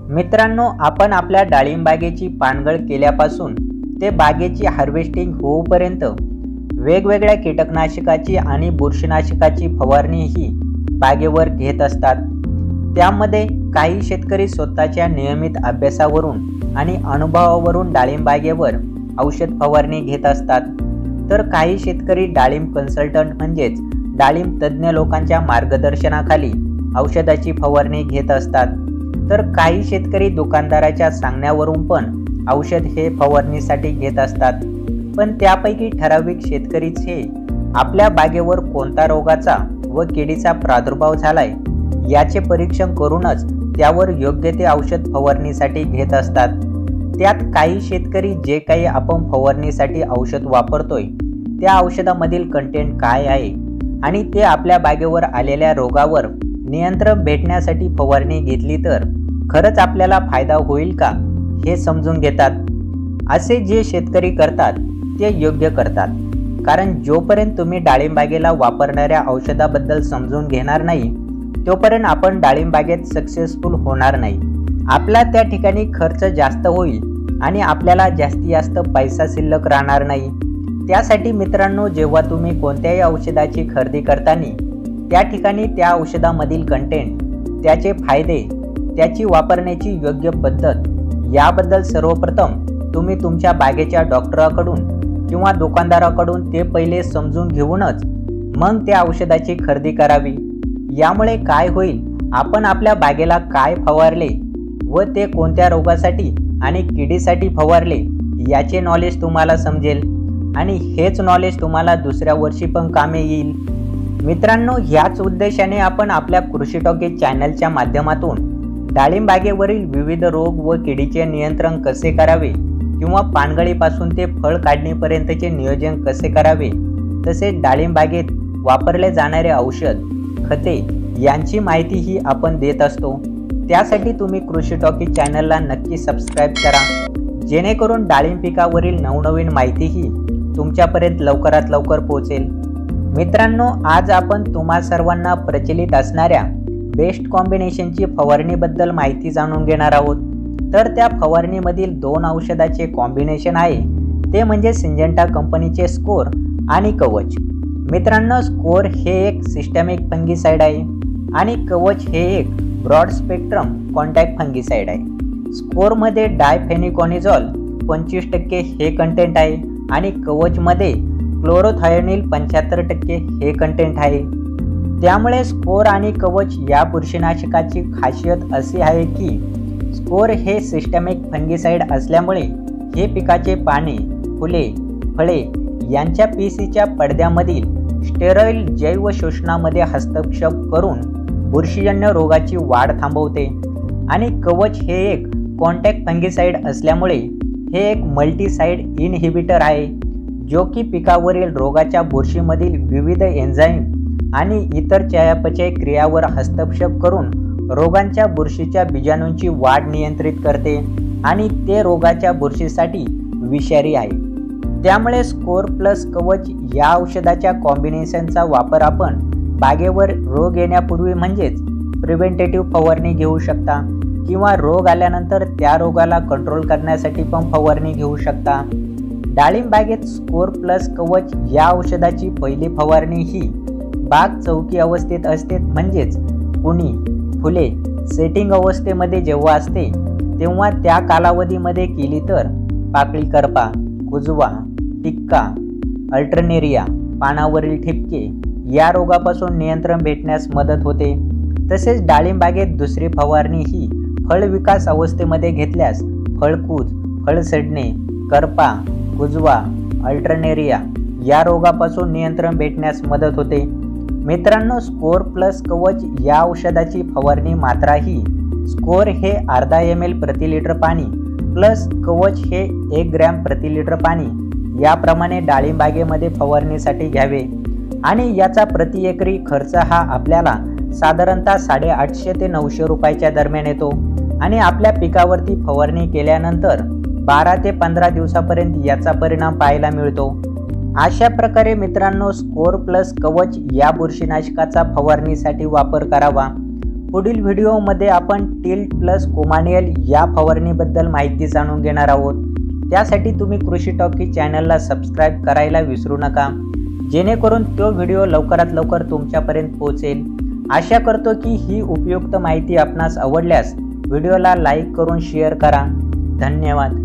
मित्रांनो, आपण आपल्या डाळिंब बागेची पानगळ केल्यापासून ते बागेची हार्वेस्टिंग होईपर्यंत वेगवेगळ्या कीटकनाशकाची आणि बुरशीनाशकाची फवारणी ही बागेवर घेत असतात। त्यामध्ये काही शेतकरी स्वतःच्या नियमित अभ्यासावरून आणि अनुभवावरून डाळिंब बागेवर औषध फवारणी घेत असतात, तर काही शेतकरी डाळिंब कन्सल्टंट म्हणजेच डाळिंब तज्ज्ञ लोकांच्या मार्गदर्शनाखाली औषधाची फवारणी घेत असतात, तर काही शेतकरी दुकानदाराच्या सांगण्यावरून पण औषध हे फवारणीसाठी घेत असतात। पण त्यापैकी ठराविक शेतकरीच हे आपल्या बागेवर कोणत्या रोगाचा व किडीचा प्रादुर्भाव झालाय याचे परीक्षण करूनच त्यावर योग्य ते औषध फवारणीसाठी घेत असतात। त्यात काही शेतकरी जे काही आपण फवारणीसाठी औषध वापरतोय त्या औषधामधील कंटेंट काय आहे आणि ते आपल्या बागेवर आलेल्या रोगावर नियंत्रण भेटण्यासाठी फवारणी घेतली तर खरंच आपल्याला फायदा होईल का हे समजून घेतात। असे जे शेतकरी करतात ते योग्य करतात, कारण जोपर्यंत तुम्ही डाळिंब बागेला वापरणाऱ्या औषधाबद्दल समजून घेणार नाही तोपर्यंत आपण डाळिंब बागेत सक्सेसफुल होणार नाही। आपला त्या ठिकाणी खर्च जास्त होईल आणि आपल्याला जास्तीत जास्त पैसा शिल्लक राहणार नाही। त्यासाठी मित्रांनो, जेव्हा तुम्ही कोणत्याही औषधाची खरेदी करताना त्या ठिकाणी त्या औषधामधील कंटेंट, त्याचे फायदे, त्याची वापरण्याची योग्य पद्धत याबद्दल सर्वप्रथम तुम्ही तुमच्या बागेच्या डॉक्टराकडून किंवा दुकानदाराकडून ते पहिले समजून घेऊनच मग त्या औषधाची खरेदी करावी। यामुळे काय होईल, आपण आपल्या बागेला काय फवारले व ते कोणत्या रोगासाठी आणि किडीसाठी फवारले याचे नॉलेज तुम्हाला समजेल आणि हेच नॉलेज तुम्हाला दुसऱ्या वर्षी पण कामे येईल। मित्रांनो, ह्याच उद्देशाने आपण आपल्या कृषी टॉकीज चॅनलच्या माध्यमातून डाळिंब बागेवरील विविध रोग व किडीचे नियंत्रण कसे करावे किंवा पानगळीपासून ते फळ काढणीपर्यंतचे नियोजन कसे करावे, तसेच डाळिंब बागेत वापरले जाणारे औषध, खते यांची माहितीही आपण देत असतो। त्यासाठी तुम्ही कृषी टॉकीज चॅनलला नक्की सबस्क्राईब करा, जेणेकरून डाळिंब पिकावरील नवनवीन माहितीही तुमच्यापर्यंत लवकरात लवकर पोहोचेल। मित्रांनो, आज आपण तुम्हा सर्वांना प्रचलित असणाऱ्या बेस्ट कॉम्बिनेशनची फवारणीबद्दल माहिती जाणून घेणार आहोत। तर त्या फवारणीमधील दोन औषधाचे कॉम्बिनेशन आहे, ते म्हणजे सिंजेंटा कंपनीचे स्कोर आणि कवच। मित्रांनो, स्कोर हे एक सिस्टमिक फंगीसाइड आहे आणि कवच हे एक ब्रॉड स्पेक्ट्रम कॉन्टॅक्ट फंगीसाइड आहे। स्कोरमध्ये डायफेनिकोनिझॉल 25% हे कंटेंट आहे आणि कवचमध्ये क्लोरोथायोनिल 75% हे कंटेंट आहे। त्यामुळे स्कोर आणि कवच या बुरशीनाशकाची खासियत अशी आहे की स्कोर हे सिस्टमिक फंगीसाइड असल्यामुळे हे पिकाचे पाने, फुले, फळे यांच्या पेशीच्या पडद्यामधील स्टेरॉइड जैव शोषणामध्ये हस्तक्षेप करून बुरशीजन्य रोगाची वाढ थांबवते आणि कवच हे एक कॉन्टॅक्ट फंगीसाइड असल्यामुळे हे एक मल्टीसाइड इनहिबिटर आहे, जो की पिकावरील रोगाच्या बुरशीमधील विविध एन्झाईम आणि इतर चयापचय क्रियावर हस्तक्षेप करून रोगांच्या बुरशीच्या बीजाणूंची वाढ नियंत्रित करते आणि ते रोगाच्या बुरशीसाठी विषारी आहे। त्यामुळे स्कोर प्लस कवच या औषधाच्या कॉम्बिनेशनचा वापर आपण बागेवर रोग येण्यापूर्वी म्हणजेच प्रिव्हेंटेटिव्ह फवारणी घेऊ शकता किंवा रोग आल्यानंतर त्या रोगाला कंट्रोल करण्यासाठी पण फवारणी घेऊ शकता। डाळिंब बागेत स्कोर प्लस कवच या औषधाची पहिली फवारणी ही बाग चौकी अवस्थेत असते, म्हणजेच कुणी फुले सेटिंग अवस्थेमध्ये जेव्हा असते तेव्हा त्या कालावधीमध्ये केली तर पाकळी करपा, कुजवा, टिक्का, अल्टरनेरिया, पानावरील ठिपके या रोगापासून नियंत्रण भेटण्यास मदत होते। तसेच डाळिंब बागेत दुसरी फवारणी ही फळ विकास अवस्थेमध्ये घेतल्यास फळकूज, फळ सडणे, करपा, कुजवा, अल्टरनेरिया या रोगापासून नियंत्रण भेटण्यास मदत होते। मित्रांनो, स्कोर प्लस कवच या औषधाची फवारणी मात्रा ही स्कोर हे अर्धा ml प्रति लिटर पाणी प्लस कवच हे 1 ग्रॅम प्रति लिटर पाणी याप्रमाणे डाळिंब बागेमध्ये फवारणीसाठी घ्यावे आणि याचा प्रति एकरी खर्च हा आपल्याला साधारणतः 850 ते 900 रुपयाच्या दरम्यान येतो आणि आपल्या पिकावरती फवारणी केल्यानंतर 12 ते 15 दिवसापर्यंत याचा परिणाम पाहायला मिळतो। अशा प्रकारे मित्रांनो, स्कोर प्लस कवच या बुरशीनाशकाचा फवारणीसाठी वापर करावा। पुढील व्हिडिओमध्ये आपण टिल्ट प्लस कोमानियल या फवारणीबद्दल माहिती जाणून घेणार आहोत। त्यासाठी तुम्ही कृषी टॉकी चॅनलला सबस्क्राईब करायला विसरू नका, जेणेकरून तो व्हिडिओ लवकरात लवकर तुमच्यापर्यंत पोहोचेल। आशा करतो की ही उपयुक्त माहिती आपणास आवडल्यास व्हिडिओला लाईक करून शेअर करा। धन्यवाद।